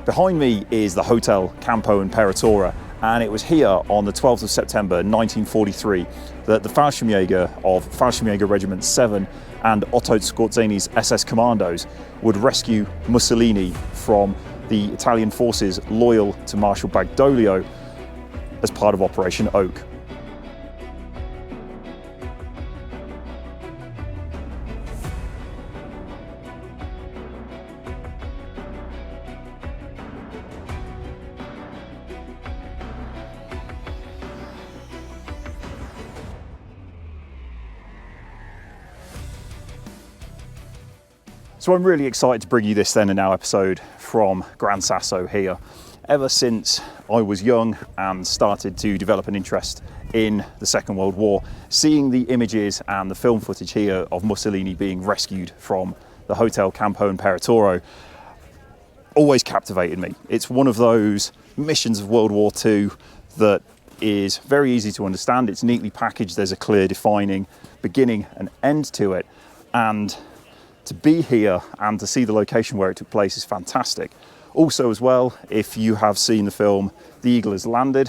Behind me is the Hotel Campo Imperatore, and it was here on the 12th of September 1943 that the Fallschirmjäger of Fallschirmjäger Regiment 7 and Otto Skorzeny's SS Commandos would rescue Mussolini from the Italian forces loyal to Marshal Badoglio as part of Operation Oak. So I'm really excited to bring you this Then and Now episode from Gran Sasso here. Ever since I was young and started to develop an interest in the Second World War, seeing the images and the film footage here of Mussolini being rescued from the Hotel Campo Imperatore always captivated me. It's one of those missions of World War II that is very easy to understand. It's neatly packaged. There's a clear defining beginning and end to it. And to be here and to see the location where it took place is fantastic. Also as well, if you have seen the film The Eagle Has Landed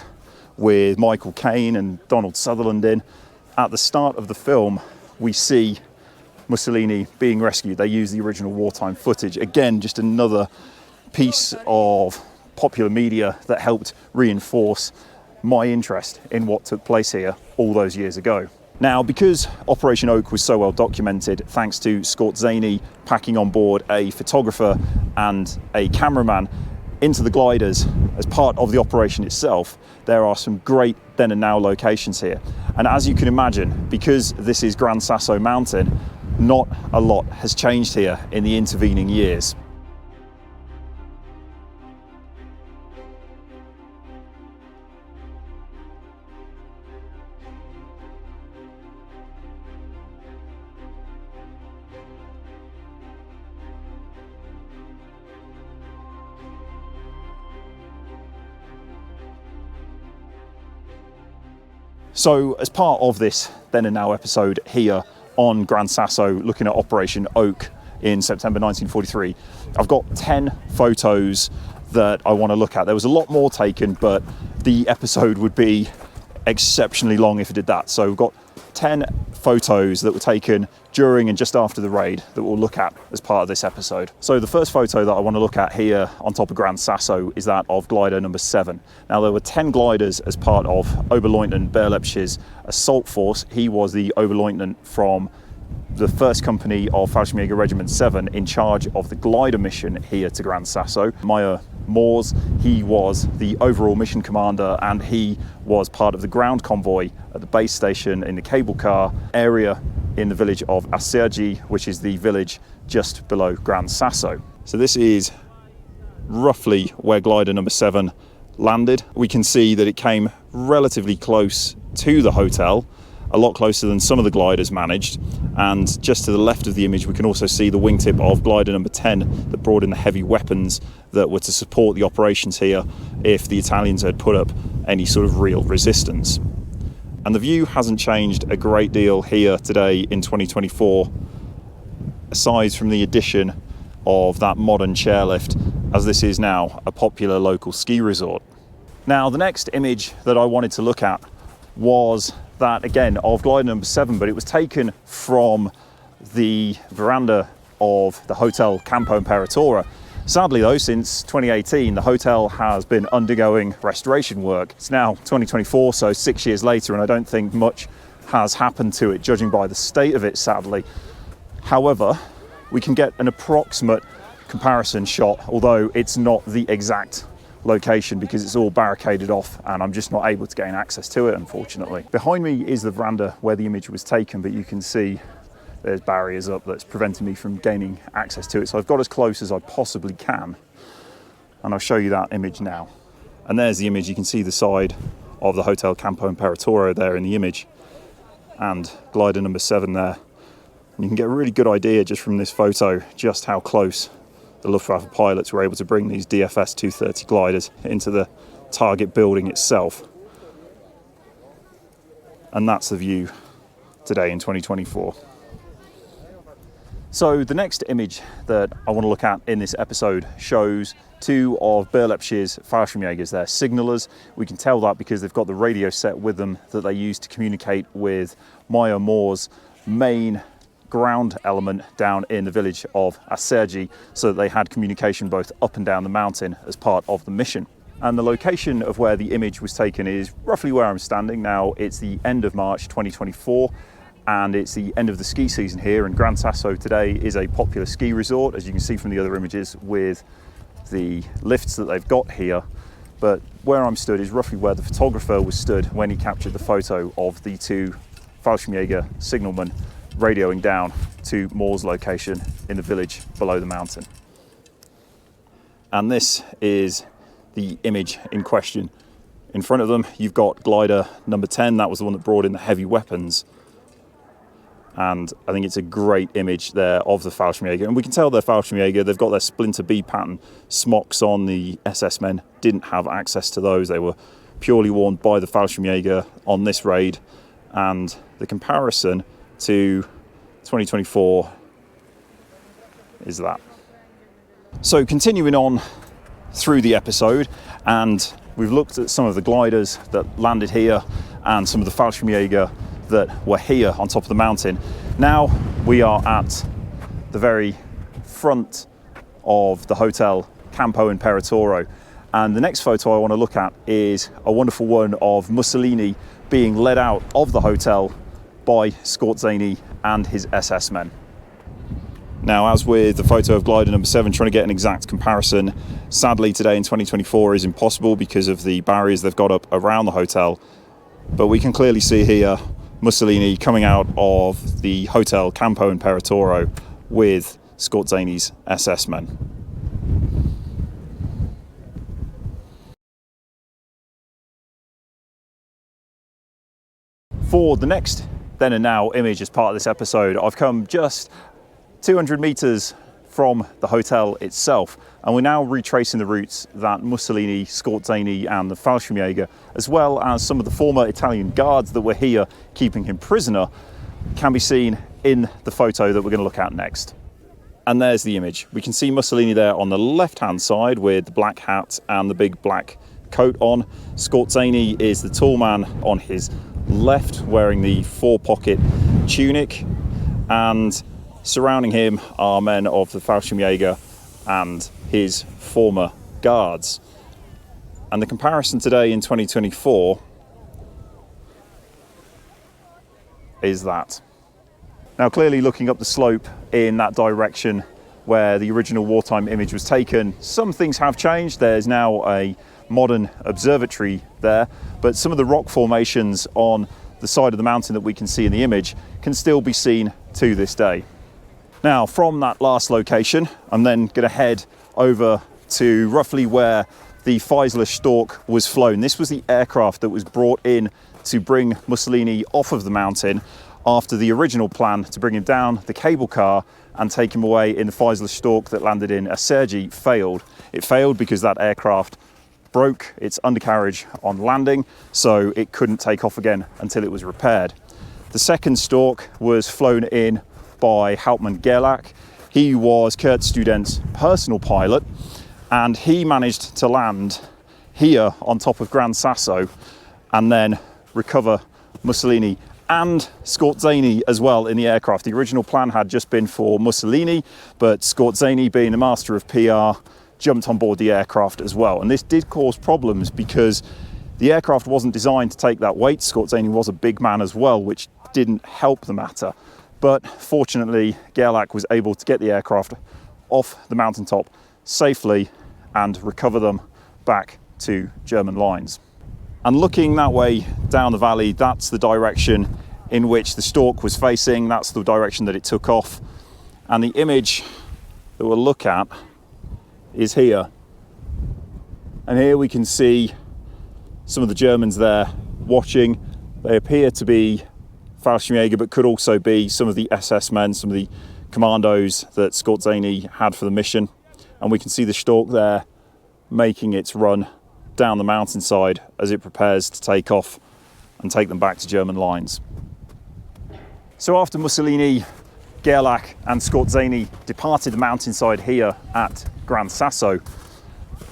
with Michael Caine and Donald Sutherland in, at the start of the film we see Mussolini being rescued. They use the original wartime footage. Again, just another piece of popular media that helped reinforce my interest in what took place here all those years ago. Now, because Operation Oak was so well documented, thanks to Skorzeny packing on board a photographer and a cameraman into the gliders as part of the operation itself, there are some great then and now locations here. And as you can imagine, because this is Gran Sasso Mountain, not a lot has changed here in the intervening years. So as part of this Then and Now episode here on Gran Sasso, looking at Operation Oak in September 1943, I've got 10 photos that I want to look at. There was a lot more taken, but the episode would be exceptionally long if it did that. So we've got 10 photos that were taken during and just after the raid that we'll look at as part of this episode. So the first photo that I want to look at here on top of Gran Sasso is that of glider number 7. Now, there were 10 gliders as part of Oberleutnant Berlepsch's assault force. He was the Oberleutnant from the first company of Fallschirmjäger Regiment 7 in charge of the glider mission here to Gran Sasso. Meyer Moors, he was the overall mission commander, and he was part of the ground convoy at the base station in the cable car area in the village of Acergi, which is the village just below Gran Sasso. So this is roughly where glider number 7 landed. We can see that it came relatively close to the hotel, a lot closer than some of the gliders managed, and just to the left of the image we can also see the wingtip of glider number 10 that brought in the heavy weapons that were to support the operations here if the Italians had put up any sort of real resistance. And the view hasn't changed a great deal here today in 2024, aside from the addition of that modern chairlift, as this is now a popular local ski resort. Now, the next image that I wanted to look at was that, again, of glider number 7, but it was taken from the veranda of the Hotel Campo Imperatore. Sadly though, since 2018, the hotel has been undergoing restoration work. It's now 2024, so 6 years later, and I don't think much has happened to it, judging by the state of it, sadly. However, we can get an approximate comparison shot, although it's not the exact location because it's all barricaded off and I'm just not able to gain access to it, unfortunately. Behind me is the veranda where the image was taken, but you can see there's barriers up that's preventing me from gaining access to it. So I've got as close as I possibly can, and I'll show you that image now. And there's the image. You can see the side of the Hotel Campo Imperatore there in the image, and glider number 7 there. And you can get a really good idea just from this photo just how close the Luftwaffe pilots were able to bring these DFS 230 gliders into the target building itself. And that's the view today in 2024. So the next image that I want to look at in this episode shows two of Berlepsch's Fallschirmjägers. They're signalers. We can tell that because they've got the radio set with them that they use to communicate with Meyer Moore's main ground element down in the village of Acergi, so that they had communication both up and down the mountain as part of the mission. And the location of where the image was taken is roughly where I'm standing now. It's the end of March 2024. And it's the end of the ski season here, and Gran Sasso today is a popular ski resort, as you can see from the other images with the lifts that they've got here. But where I'm stood is roughly where the photographer was stood when he captured the photo of the two Fallschirmjäger signalmen radioing down to Moore's location in the village below the mountain. And this is the image in question. In front of them, you've got glider number 10. That was the one that brought in the heavy weapons. And I think it's a great image there of the Fallschirmjäger. And we can tell they're Fallschirmjäger. They've got their Splinter B pattern smocks on. The SS men didn't have access to those. They were purely worn by the Fallschirmjäger on this raid. And the comparison to 2024 is that. So continuing on through the episode, and we've looked at some of the gliders that landed here and some of the Fallschirmjäger that were here on top of the mountain. Now we are at the very front of the hotel Campo Imperatore, and the next photo I want to look at is a wonderful one of Mussolini being led out of the hotel by Skorzeny and his SS men. Now, as with the photo of glider number 7, trying to get an exact comparison sadly today in 2024 is impossible because of the barriers they've got up around the hotel, but we can clearly see here Mussolini coming out of the hotel Campo Imperatore with Skorzeny's SS men. For the next then and now image as part of this episode, I've come just 200 meters from the hotel itself, and we're now retracing the routes that Mussolini, Skorzeny and the Fallschirmjäger, as well as some of the former Italian guards that were here keeping him prisoner, can be seen in the photo that we're going to look at next. And there's the image. We can see Mussolini there on the left-hand side with the black hat and the big black coat on. Skorzeny is the tall man on his left, wearing the four-pocket tunic, and surrounding him are men of the Fallschirmjäger and his former guards. And the comparison today in 2024 is that. Now, clearly looking up the slope in that direction where the original wartime image was taken, some things have changed. There's now a modern observatory there, but some of the rock formations on the side of the mountain that we can see in the image can still be seen to this day. Now, from that last location, I'm then going to head over to roughly where the Feisler Stork was flown. This was the aircraft that was brought in to bring Mussolini off of the mountain after the original plan to bring him down the cable car and take him away in the Feisler Stork that landed in Acergi failed. It failed because that aircraft broke its undercarriage on landing, so it couldn't take off again until it was repaired. The second Stork was flown in by Hauptmann Gerlach. He was Kurt Student's personal pilot, and he managed to land here on top of Gran Sasso and then recover Mussolini and Skorzeny as well in the aircraft. The original plan had just been for Mussolini, but Skorzeny, being the master of PR, jumped on board the aircraft as well. And this did cause problems because the aircraft wasn't designed to take that weight. Skorzeny was a big man as well, which didn't help the matter. But fortunately, Gerlach was able to get the aircraft off the mountaintop safely and recover them back to German lines. And looking that way down the valley, that's the direction in which the Stork was facing. That's the direction that it took off. And the image that we'll look at is here. And here we can see some of the Germans there watching. They appear to be Fallschirmjäger, but could also be some of the SS men, some of the commandos that Skorzeny had for the mission. And we can see the Stork there making its run down the mountainside as it prepares to take off and take them back to German lines. So after Mussolini Gerlach and Skorzeny departed the mountainside here at Gran Sasso,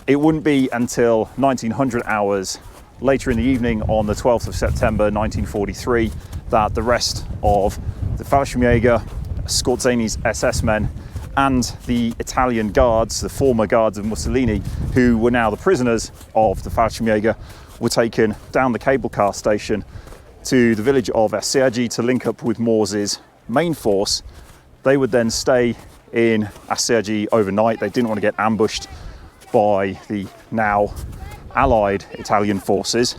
it wouldn't be until 1900 hours later in the evening on the 12th of September 1943 that the rest of the Fallschirmjäger, Skorzeny's SS men, and the Italian guards, the former guards of Mussolini, who were now the prisoners of the Fallschirmjäger, were taken down the cable car station to the village of Assergi to link up with Morse's main force. They would then stay in Assergi overnight. They didn't want to get ambushed by the now allied Italian forces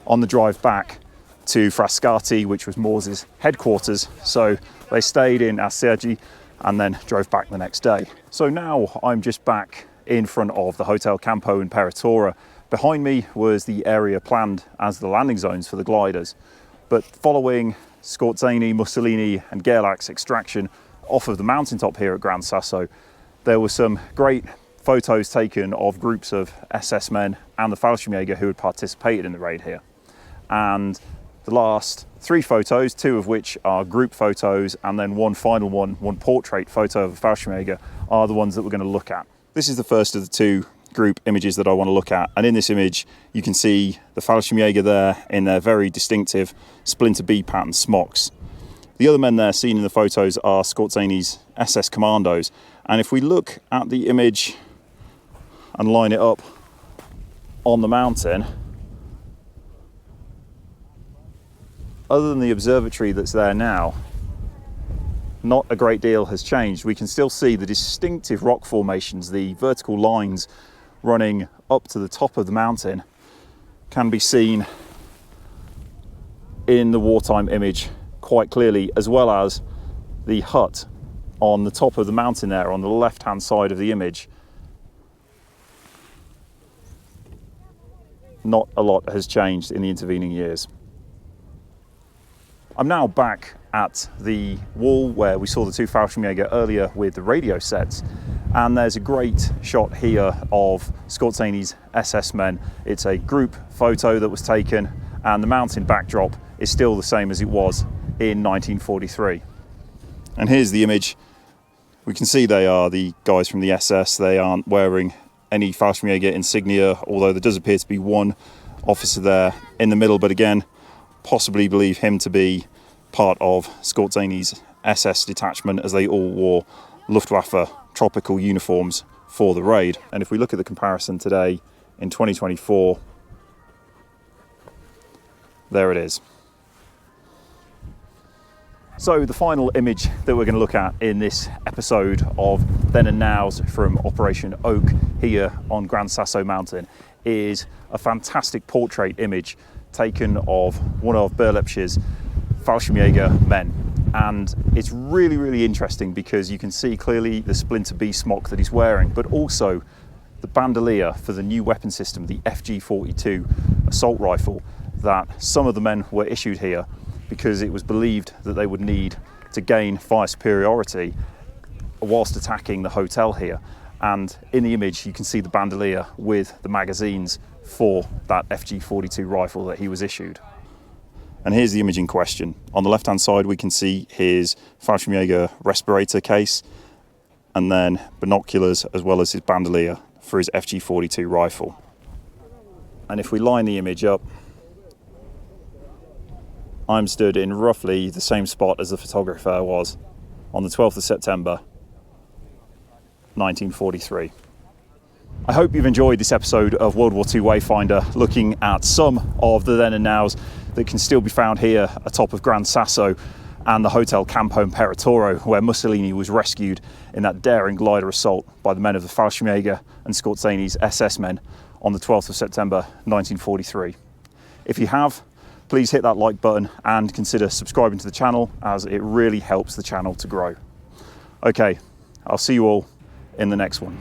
on the drive back to Frascati, which was Morse's headquarters. So they stayed in Assergi and then drove back the next day. So now I'm just back in front of the Hotel Campo Imperatore. Behind me was the area planned as the landing zones for the gliders. But following Skorzeny, Mussolini and Gerlach's extraction off of the mountaintop here at Gran Sasso, there were some great photos taken of groups of SS men and the Fallschirmjäger who had participated in the raid here. And the last 3 photos, 2 of which are group photos, and then one final one portrait photo of a Fallschirmjäger, are the ones that we're going to look at. This is the first of the 2 group images that I want to look at, and in this image you can see the Fallschirmjäger there in their very distinctive splinter B pattern smocks. The other men there seen in the photos are Skorzeny's SS commandos, and if we look at the image and line it up on the mountain, other than the observatory that's there now, not a great deal has changed. We can still see the distinctive rock formations, the vertical lines running up to the top of the mountain can be seen in the wartime image quite clearly, as well as the hut on the top of the mountain there on the left hand side of the image. Not a lot has changed in the intervening years. I'm now back at the wall where we saw the 2 Fallschirmjäger earlier with the radio sets, and there's a great shot here of Skorzeny's SS men. It's a group photo that was taken, and the mountain backdrop is still the same as it was in 1943. And here's the image. We can see they are the guys from the SS. They aren't wearing any Fallschirmjäger insignia, although there does appear to be one officer there in the middle, but again, possibly believe him to be part of Skorzeny's SS detachment, as they all wore Luftwaffe tropical uniforms for the raid. And if we look at the comparison today in 2024, there it is. So the final image that we're going to look at in this episode of Then and Nows from Operation Oak here on Gran Sasso Mountain is a fantastic portrait image taken of one of Berlepsch's Fallschirmjäger men. And it's really, really interesting because you can see clearly the splinter B smock that he's wearing, but also the bandolier for the new weapon system, the FG42 assault rifle, that some of the men were issued here because it was believed that they would need to gain fire superiority whilst attacking the hotel here. And in the image you can see the bandolier with the magazines for that FG42 rifle that he was issued. And here's the image in question. On the left hand side we can see his Fallschirmjäger respirator case, and then binoculars, as well as his bandolier for his FG42 rifle. And if we line the image up, I'm stood in roughly the same spot as the photographer was on the 12th of September 1943. I hope you've enjoyed this episode of World War II Wayfinder, looking at some of the then and nows that can still be found here atop of Gran Sasso and the Hotel Campo Imperatore, where Mussolini was rescued in that daring glider assault by the men of the Fallschirmjäger and Skorzeny's SS men on the 12th of September 1943. If you have, please hit that like button and consider subscribing to the channel, as it really helps the channel to grow. Okay, I'll see you all in the next one.